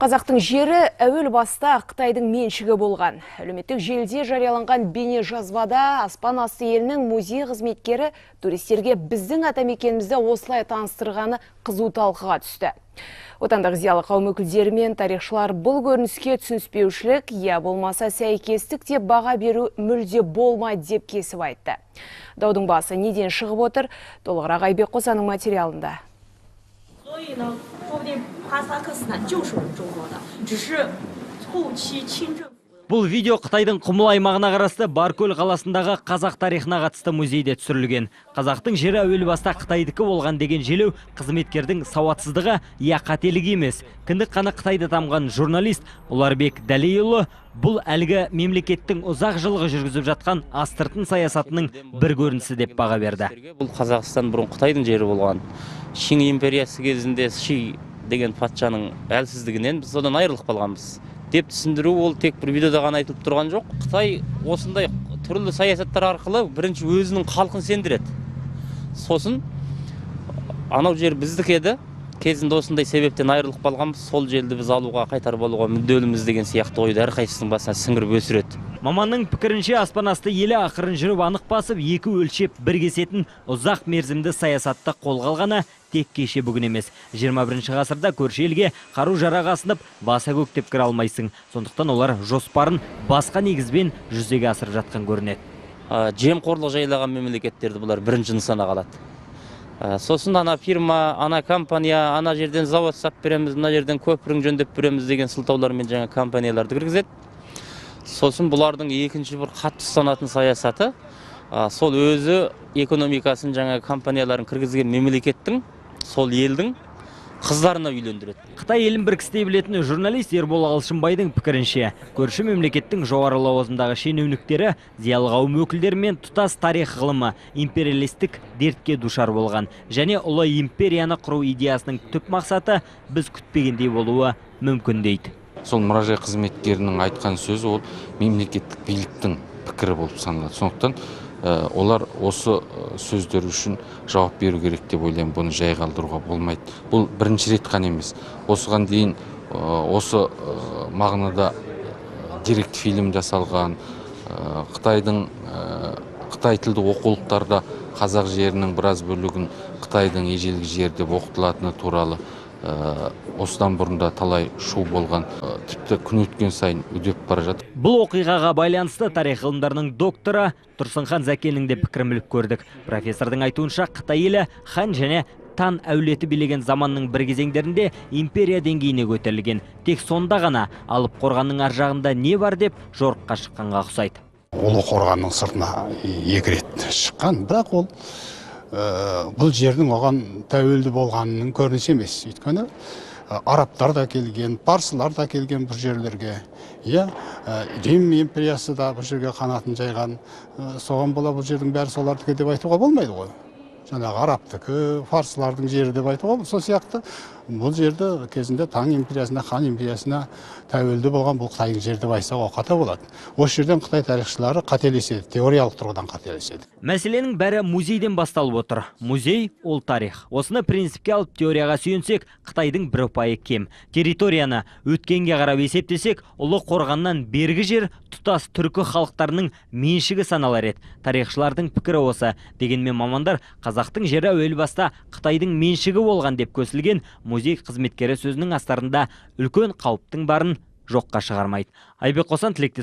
Қазақтың жері әуел баста Қытайдың меншігі болған. Әлеуметтік желіде жарияланған бейне жазбада аспан асты елінің музей қызметкері туристерге біздің атамекенімізді осылай таныстырғаны қызу талқыға түсті. Отандық зиялы қауым өкілдері мен тарихшылар бұл көрініске түсініспеушілік, я болмаса сәйкестік деп баға беру мүлде болмайды деп кесіп айтты. Даудың басы неден шығып отыр? Толығырақ Айбек Қосаның материалында. Бұл видео Қытайдың Құмыл аймағына қарасты Баркөл қаласындағы қазақ тарихына қатысты музейде түсірілген. Қазақтың жері әуел баста Қытайдікі болған деген желеу қызметкердің сауатсыздығы, я қателігі емес. Кіндік қаны Қытайда тамған журналист Ұларбек Дәлейұлы бұл әлгі мемлекеттің ұзақ жылғы жүргізіп жатқан астыртын саясатының бір көрінісі деп баға берді. Бұл Қазақстан бұрын Қытайдың жері болған. Шың империясы кезінде Ши деген патшаның әлсіздігінен біз одан айырылып қалғанбыз деп түсіндіру, ол тек бір видеода ғана айтылып тұрған жоқ. Қытай осындай түрлі саясаттар арқылы бірінші өзінің халқын сендіреді. Сосын анау жер біздікі еді, кезінде осындай себептен айырылып қалғанбыз, сол жерді біз алуға, қайтарып алуға мүдделіміз деген сияқты ойды әрқайсысының басына сіңіріп өсіреді. Маманның пікірінше аспан асты елі ақырын жүріп анық басып, екі өлшеп бір кесетін ұзақ мерзімді саясатты қолға алғаны тек кеше бүгін емес. 21-ші ғасырда көрші елге қару-жарақ асынып, баса көктеп кіре алмайсың. Сондықтан олар жоспарын басқа негізбен жүзеге асырып жатқан көрінеді. Жемқорлық жайлаған мемлекеттерді бұлар бірінші нысана қалады. Сосын ана фирма, ана компания, ана жерден завод сап береміз, ана жерден көпірін жөндеп береміз деген сылтаулармен жаңа компанияларды кіргізеді. Сосын бұлардың екінші бір қатты ұстанатын саясаты, сол өзі экономикасын жаңа компанияларын кіргізген мемлекеттің, сол елдің қыздарына үйлендіреді. Қытай елін бір кісідей білетін журналист Ербол Алшынбайдың пікірінше, көрші мемлекеттің жоғары лауазымдағы шенеуніктері зиялы қауым өкілдерімен тұтас тарих ғылымы империалистік дертке душар болған. Және ұлы империяны құру идеясының түп мақсаты біз күтпегендей болуы мүмкін дейді. Сол мұражай қызметкерінің айтқан сөзі ол мемлекеттік биліктің пікірі болып саналады. Сондықтан олар осы сөздер үшін жауап беру керек деп ойлаймын, бұны жай қалдыруға болмайды. Бұл бірінші рет қана емес. Осыған дейін осы мағынада деректі фильм жасалған, Қытай тілді оқулықтарда қазақ жерінің біраз бөлігін Қытайдың ежелгі жері деп оқытылатыны туралы осыдан бұрында талай шу болған, тіпті күн өткен сайын үдеп бара жатыр. Бұл оқиғаға байланысты тарих ғылымдарының докторы Тұрсынхан Зәкеннің де пікірін біліп көрдік. Профессордың айтуынша Қытай елі хан және тан әулеті билеген заманның бір кезеңдерінде империя деңгейіне көтерілген. Тек сонда ғана алып қорғанның ар жағында не бар деп жорыққа шыққанға ұқсайды. Ұлы қорғанның сыртына екі рет шыққан, бірақ ол бұл жердің оған тәуелді болғанының көрінісі емес. Өйткені арабтар да келген, парсылар да келген бұл жерлерге. Рим империясы да бұл жерге қанатын жайған. Соған бола бұл жердің бәрі солардікі деп айтуға болмайды ғой. Жаңағы арабтікі, фарсылардың жері деп айтуға болмайды. Сол сияқты бұл жерді кезінде Таң империясына, Хан империясына тәуелді болған бұл Қытайдың жері деп айтсақ қата болады. Осы жерден Қытай тарихшылары қателеседі, теориялық тұрғыдан қателеседі. Мәселенің бәрі музейден басталып отыр. Музей – ол тарих. Осыны принципке алып теорияға сүйенсек, Қытайдың бір ұпайы кем. Территорияны өткенге қарап есептесек, ұлы қорғаннан бергі жер тұтас түркі халықтарының меншігі саналар еді. Тарихшылардың пікірі осы. Дегенмен мамандар қазақтың жері әуел баста Қытайдың меншігі болған деп көсілген музей қызметкері сөзінің астарында үлкен қауіптің барын жоққа шығармайды. Айбек Қосан, Тілектес